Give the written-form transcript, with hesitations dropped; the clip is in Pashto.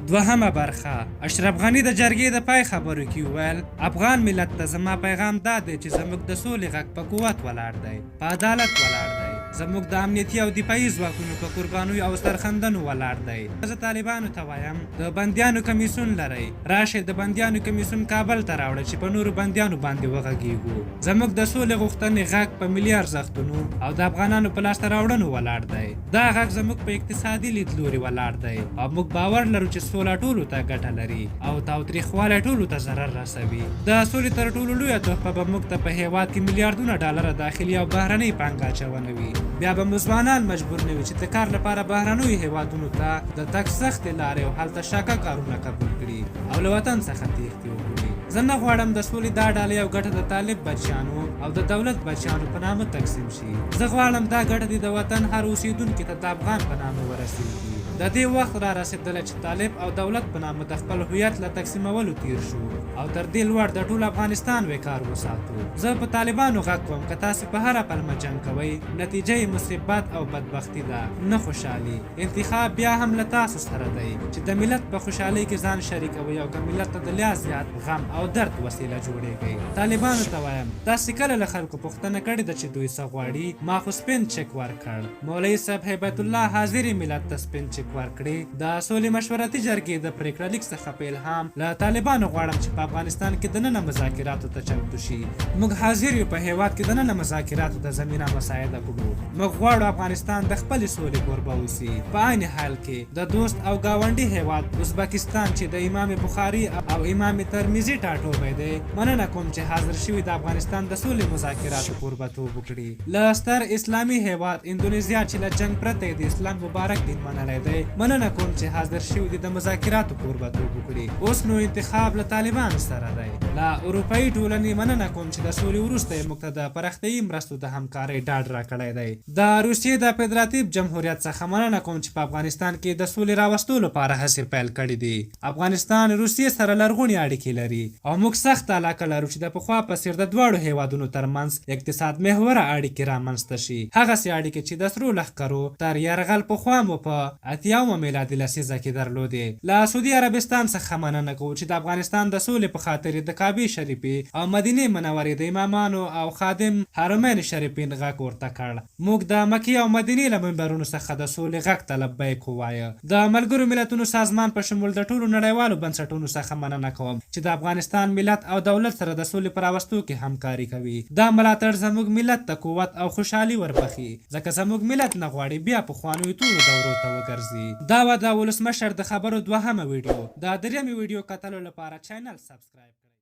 دوهمه برخه اشرف غني د جرګې د پای خبرو کې وویل افغان ملت ته زما پیغام دا دی چې زموږ د سولې غږ په قوت ولاړ دی، په عدالت ولاړ دی، زموږ د امنیتي او دفاعي ځواکونو په قربانیو او سرښندنو ولاړ دی. زه طالبانو ته وایم د بندیانو کمیسیون لرئ، راشئ د بندیانو کمیسیون کابل ته راوړئ چې په نورو بندیانو باندې وغږیږو. زموږ د سولې غوښتنې غږ په ملي ارزښتونو او د افغانانو په لاسته راوړنو ولاړ دی. دا غږ زموږ په اقتصادي لیدلوري ولاړ دی او موږ باور لرو چې سوله ټولو ته ګټه لري او تاوتریخوالی ټولو ته ضرر رسوي. د سولې تر ټولو لویه تحفه به موږ ته په هېواد کې میلیارډونه ډالره داخلي او بهرنۍ پانګه اچونه وي. بیا به مو ځوانان مجبور نه وي چې د کار لپاره بهرنیو هېوادونو ته د تګ سختې لارې او هلته شاکه کارونه قبول کړي او له وطن څخه تېښتې وکړي. زه نه غواړم د سولې دا ډالۍ او ګټه د طالب بچیانو او د دولت بچیانو په نامه تقسیم شي. زه غواړم دا ګټه دې د وطن هر اوسېدونکي ته د افغان په نامه ورسېږي. د دې وخت را رسېدلی چې طالب او دولت په نامه د خپل هویت له تقسیمولو تیر شو او تر دې لوړ د ټول افغانستان وقار وساتو. زه په طالبانو غږ کوم که تاسې په هره پلمه جنګ کوئ، نتیجه یې مصیبت او بدبختي ده، نه خوشحالي. انتخاب بیا هم له تاسو سره دی چې د ملت په خوشحالۍ کې ځان شریکوئ او که ملت ته د لا زیات غم او درد وسیله جوړیږئ. طالبانو ته وایم تاسې کله له خلکو پوښتنه کړې ده چې دوی څه غواړي؟ ما خو سپین چک ورکړ. مولوي صاحب هیبت الله حاضري ملت ته سپین چک ورکړي. د سولې مشورتي جرګې د پریکړه لیک څخه په الهام له طالبانو غواړم چې په افغانستان کې دننه مذاکراتو ته چمتو شي. موږ حاضر یو په هېواد کې دننه مذاکراتو ته زمینه مساعده کړو. موږ غواړو افغانستان د خپلې سولې کوربه اوسي. په عین حال کې د دوست او ګاونډي هېواد ازبکستان چې د امام بخاري او امام ترمذي ټاټوبی دی، مننه کوم چې حاضر شوي د افغانستان د سولې مذاکراتو کوربهتوب وکړي. له ستر اسلامي هېواد اندونیزیا چې له جنګ پرته د اسلام مبارک دین منلی دی، مننه کوم چې حاضر شوي دي د مذاکراتو کوربهتوب وکړي. اوس نو انتخاب له طالبانو سره دی. له اروپایي ټولنې مننه کوم چې د سولې وروسته یې موږ ته د پراختیایي مرستو د همکارۍ ډاډ راکړی دی. د روسیې د فدراتیو جمهوریت څخه مننه کوم چې په افغانستان کې د سولې راوستو لپاره هڅې پیل کړي دي. افغانستان روسیې سره لرغونې اړیکې لري او موږ سخته علاقه لرو چې د پخوا په څېر د دواړو هېوادونو ترمنځ اقتصاد محوره اړیکې رامنځته شي. هغسې اړیکې چې د سرو لښکرو تر یرغل پخوا مو په 80 میلادي لسیزه کې درلودې. له سعودي عربستان څخه مننه کوو چې د افغانستان د سولې په خاطر د کعبې شریفې او مدینې منورې د امامانو او خادم حرمین شریفین غږ ورته کړ. موږ د مکې او مدینې له منبرونو څخه د سولې غږ ته لبیک ووایه. د ملګرو ملتونو سازمان په شمول د ټولو نړیوالو بنسټونو څخه مننه کوم چې د افغانستان ملت او دولت سره د سولې په راوستو کې همکاري کوي. دا ملاتړ زموږ ملت ته قوت او خوشحالي وربخي، ځکه زموږ ملت نه غواړي بیا پخوانیو تورو دورو ته وګرځي. دا و د ولسمشر د خبرو دوهمه ویډیو. د درېیمې ویډیو کتلو لپاره چینل سبسکرایب